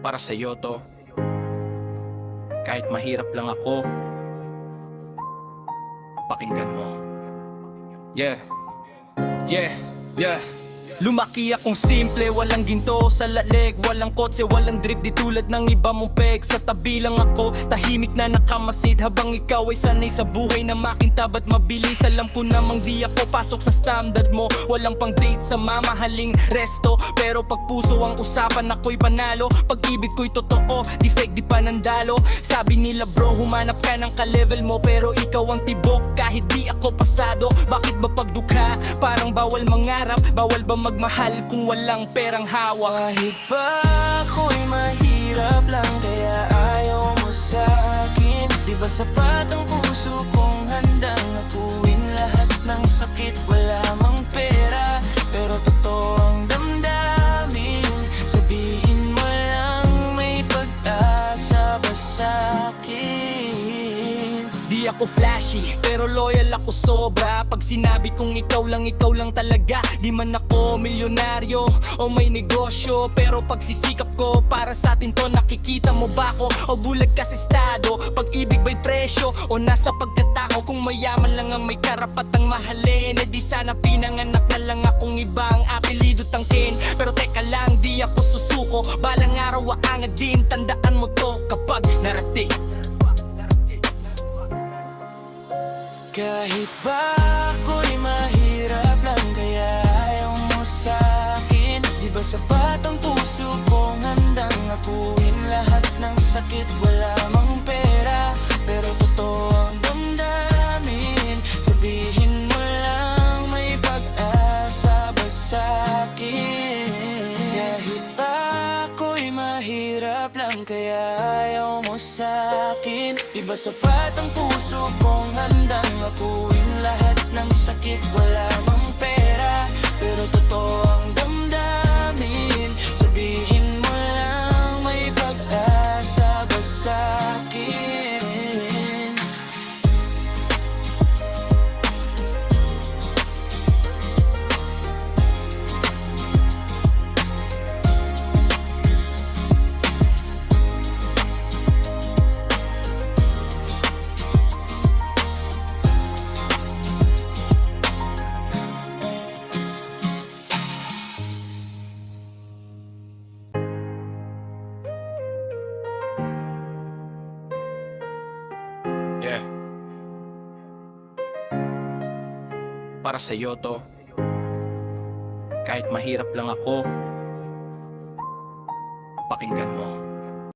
Para sa'yo to. Kahit mahirap lang ako, pakinggan mo. Yeah, yeah, yeah. Lumaki akong simple, walang ginto sa laleg, walang kotse, walang drip, di tulad ng iba mong peg. Sa tabi lang ako, tahimik na nakamasid, habang ikaw ay sanay sa buhay na makintab at mabilis. Alam ko namang di ako pasok sa standard mo, walang pang date sa mamahaling resto. Pero pag puso ang usapan, ako'y panalo. Pag-ibig ko'y totoo, di fake, di panandalo. Sabi nila bro, humanap ka ng ka-level mo, pero ikaw ang tibok kahit di ako pasado. Bakit ba pagdukha? Parang bawal mangarap, bawal ba magmahal kung walang perang hawak? Kahit ba ako'y mahirap lang, kaya ayaw mo sa'kin. Di ba sapat ang puso kong handang akuin lahat ng sakit? Wala mang pera, pero totoo ang damdamin. Sabihin mo lang may pag-asa ba sa'kin? Di ako flashy, pero loyal ako sobra. Pag sinabi kong ikaw lang talaga. Di man ako milyonaryo o may negosyo, pero pagsisikap ko para sa atin to. Nakikita mo ba ako o bulag ka sa estado? Pag-ibig ba'y presyo o nasa pagkatao? Kung mayaman lang ang may karapatang mahalin, eh di sana pinanganak na lang akong ibang apelido tangkin. Pero teka lang, di ako susuko, balang araw aangat din. Tandaan mo to kapag narating. Kahit ba ako'y mahirap lang, kaya ayaw mo sa'kin. Di ba sapat ang puso kong handang akuin lahat ng sakit? Wala mang pera, pero totoo ang damdamin. Sabihin mo lang may pag-asa ba sa'kin? Kahit ba ako'y mahirap lang, kaya ayaw mo sa'kin. Di ba sapat ang puso kong handang akuin lahat ng sakit? Wala mang pera, pero totoo ang damdamin. Sabihin mo lang may pag-asa ba sa'kin? Yeah. Para sa'yo to. Kahit mahirap lang ako, pakinggan mo.